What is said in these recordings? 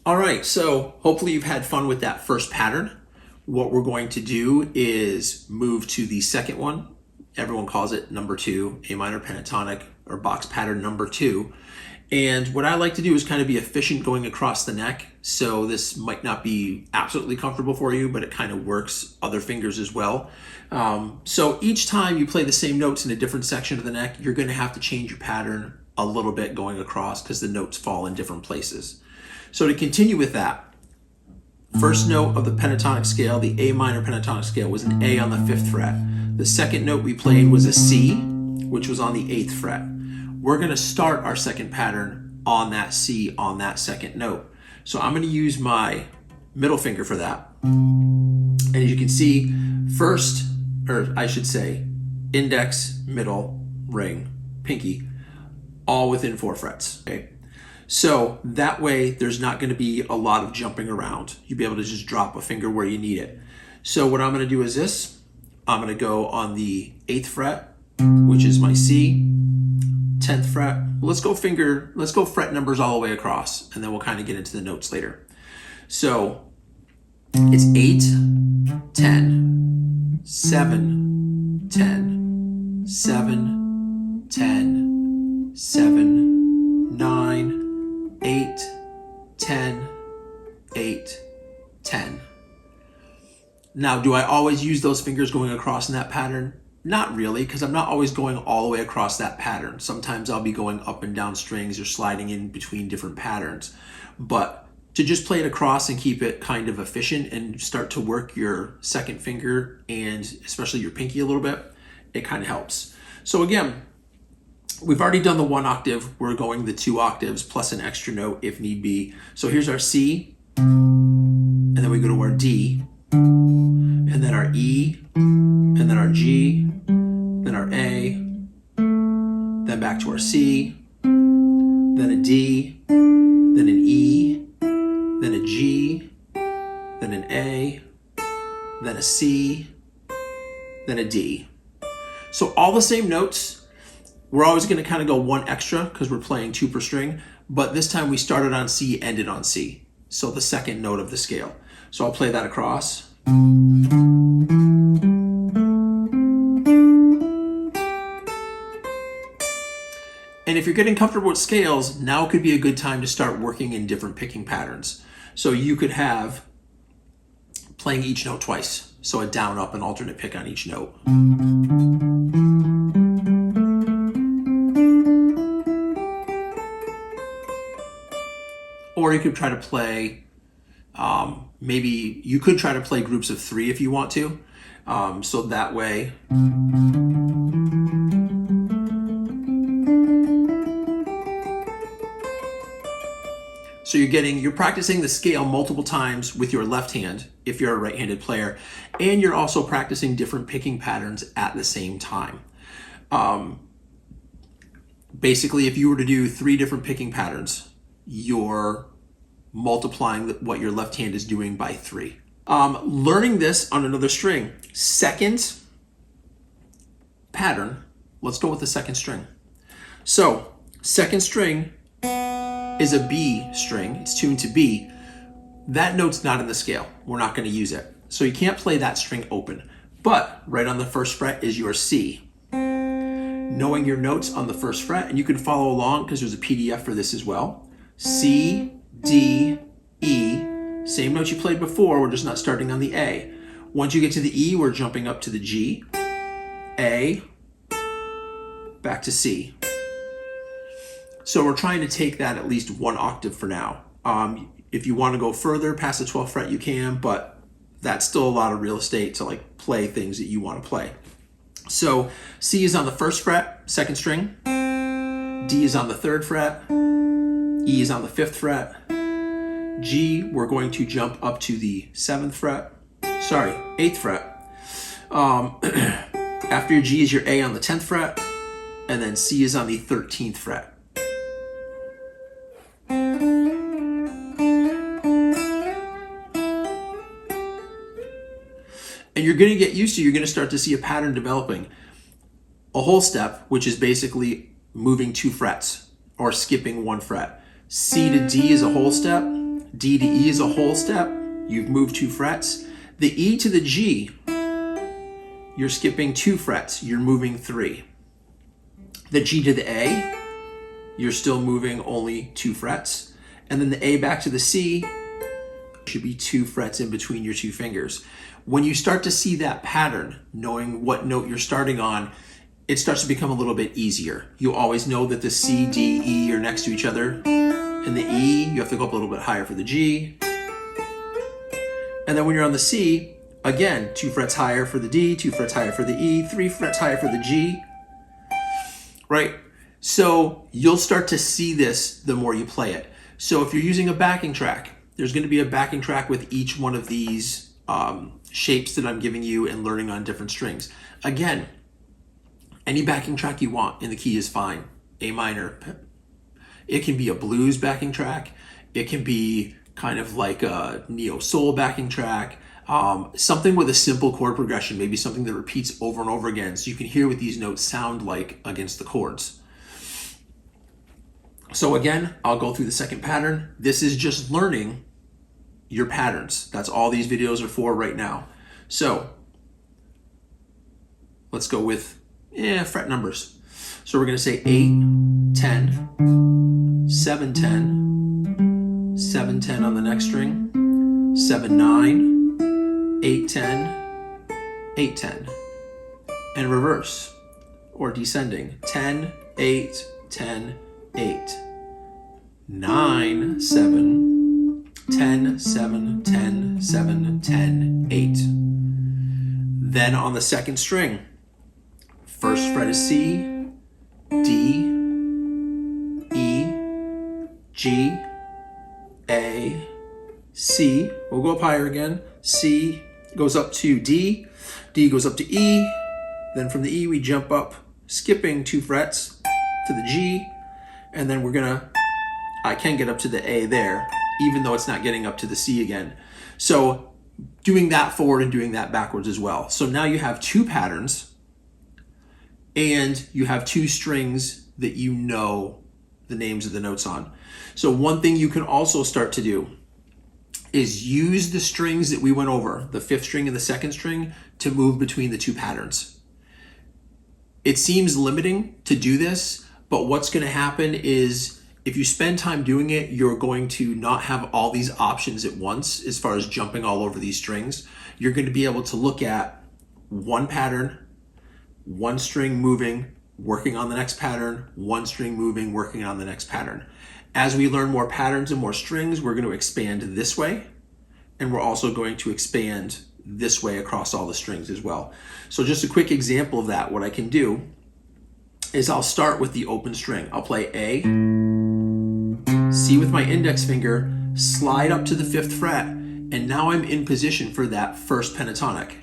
All right, so hopefully you've had fun with that first pattern. What we're going to do is move to the second one. Everyone calls it number 2, A minor pentatonic or box pattern number 2. And what I like to do is kind of be efficient going across the neck. So this might not be absolutely comfortable for you, but it kind of works other fingers as well. So each time you play the same notes in a different section of the neck, you're going to have to change your pattern a little bit going across because the notes fall in different places. So to continue with that, first note of the pentatonic scale, the A minor pentatonic scale, was an A on the 5th fret. The second note we played was a C, which was on the 8th fret. We're going to start our second pattern on that C on that second note. So I'm going to use my middle finger for that. And as you can see, first, or I should say, index, middle, ring, pinky, all within 4 frets. Okay. So that way there's not going to be a lot of jumping around. You'll be able to just drop a finger where you need it. So what I'm going to do is this. I'm going to go on the 8th fret, which is my C, 10th fret. Let's go fret numbers all the way across, and then we'll kind of get into the notes later. So it's 8, 10, 7, 10, 7, 10, 7, 9, 8, 10, 8, 10. Now, do I always use those fingers going across in that pattern? Not really, because I'm not always going all the way across that pattern. Sometimes I'll be going up and down strings or sliding in between different patterns. But to just play it across and keep it kind of efficient and start to work your second finger and especially your pinky a little bit, it kind of helps. So again, we've already done the 1 octave. We're going the 2 octaves plus an extra note if need be. So here's our C, and then we go to our D, and then our E, and then our G, then our A, then back to our C, then a D, then an E, then a G, then an A, then a C, then a D. So all the same notes. We're always going to kind of go 1 extra because we're playing 2 per string, but this time we started on C, ended on C. So the second note of the scale. So I'll play that across. And if you're getting comfortable with scales, now could be a good time to start working in different picking patterns. So you could have playing each note twice. So a down, up, and alternate pick on each note. Or you could try to play, maybe you could try to play groups of 3 if you want to. So that way, so you're practicing the scale multiple times with your left hand if you're a right-handed player, and you're also practicing different picking patterns at the same time. Basically, if you were to do 3 different picking patterns, you're multiplying what your left hand is doing by 3. Learning this on another string. Second pattern, let's go with the second string. So second string is a B string. It's tuned to B. That note's not in the scale. We're not going to use it. So you can't play that string open. But right on the 1st fret is your C. Knowing your notes on the 1st fret, and you can follow along because there's a PDF for this as well. C, D, E, same notes you played before, we're just not starting on the A. Once you get to the E, we're jumping up to the G, A, back to C. So we're trying to take that at least 1 octave for now. If you want to go further past the 12th fret, you can, but that's still a lot of real estate to like play things that you want to play. So C is on the 1st fret, 2nd string. D is on the 3rd fret. E is on the 5th fret. G, we're going to jump up to the 7th fret. Sorry, 8th fret. After your G is your A on the 10th fret, and then C is on the 13th fret. And you're going to get used to, you're going to start to see a pattern developing. A whole step, which is basically moving 2 frets or skipping 1 fret. C to D is a whole step. D to E is a whole step. You've moved 2 frets. The E to the G, you're skipping 2 frets. You're moving 3. The G to the A, you're still moving only 2 frets. And then the A back to the C should be 2 frets in between your 2 fingers. When you start to see that pattern, knowing what note you're starting on, it starts to become a little bit easier. You always know that the C, D, E are next to each other. And the E, you have to go up a little bit higher for the G. And then when you're on the C, again, 2 frets higher for the D, 2 frets higher for the E, 3 frets higher for the G, right? So you'll start to see this the more you play it. So if you're using a backing track, there's going to be a backing track with each one of these shapes that I'm giving you and learning on different strings. Again, any backing track you want in the key is fine. A minor. It can be a blues backing track. It can be kind of like a neo-soul backing track. Something with a simple chord progression, maybe something that repeats over and over again so you can hear what these notes sound like against the chords. So again, I'll go through the second pattern. This is just learning your patterns. That's all these videos are for right now. So let's go with fret numbers. So we're going to say 8, 10, 7, 10, 7, 10 on the next string, 7, 9, 8, 10, 8, 10, and reverse or descending, 10, 8, 10, 8, 9, 7, 10, 7, 10, 7, 10, 8. Then on the second string, first fret is C, D, E, G, A, C. We'll go up higher again. C goes up to D, D goes up to E. Then from the E we jump up, skipping 2 frets to the G, and then I can get up to the A there, even though it's not getting up to the C again. So doing that forward and doing that backwards as well. So now you have 2 patterns and you have 2 strings that you know the names of the notes on. So one thing you can also start to do is use the strings that we went over, the 5th string and the 2nd string, to move between the 2 patterns. It seems limiting to do this, but what's going to happen is if you spend time doing it, you're going to not have all these options at once as far as jumping all over these strings. You're going to be able to look at one pattern, 1 string moving, working on the next pattern, 1 string moving, working on the next pattern. As we learn more patterns and more strings, we're going to expand this way, and we're also going to expand this way across all the strings as well. So just a quick example of that, what I can do is I'll start with the open string. I'll play A, C with my index finger, slide up to the 5th fret, and now I'm in position for that first pentatonic.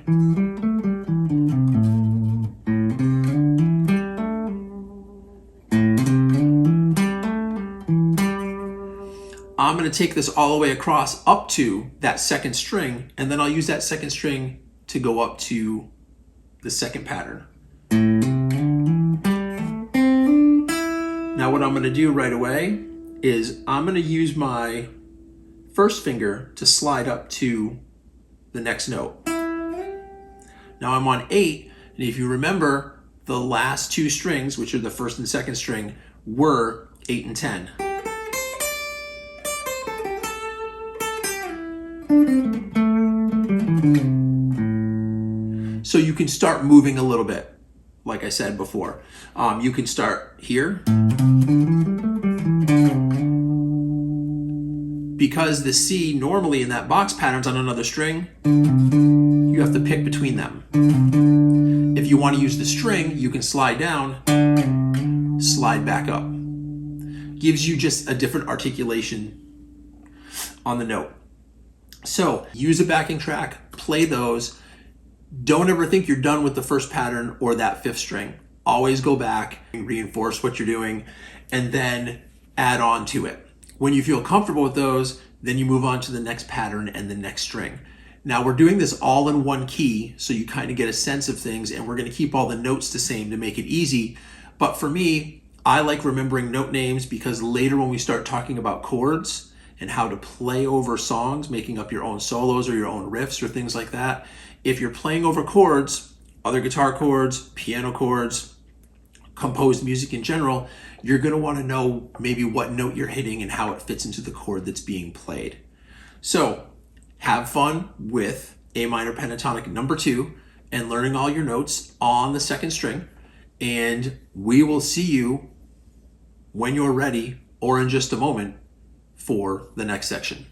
I'm going to take this all the way across up to that 2nd string, and then I'll use that 2nd string to go up to the 2nd pattern. Now what I'm going to do right away is I'm going to use my 1st finger to slide up to the next note. Now I'm on 8, and if you remember, the last 2 strings, which are the 1st and 2nd string, were 8 and 10. So you can start moving a little bit, like I said before. You can start here. Because the C normally in that box pattern's on another string, you have to pick between them. If you want to use the string, you can slide down, slide back up. Gives you just a different articulation on the note. So use a backing track, play those. Don't ever think you're done with the 1st pattern or that 5th string. Always go back and reinforce what you're doing and then add on to it. When you feel comfortable with those, then you move on to the next pattern and the next string. Now we're doing this all in one key, so you kind of get a sense of things, and we're going to keep all the notes the same to make it easy. But for me, I like remembering note names because later when we start talking about chords, and how to play over songs, making up your own solos or your own riffs or things like that. If you're playing over chords, other guitar chords, piano chords, composed music in general, you're going to want to know maybe what note you're hitting and how it fits into the chord that's being played. So have fun with A minor pentatonic number 2 and learning all your notes on the second string. And we will see you when you're ready or in just a moment for the next section.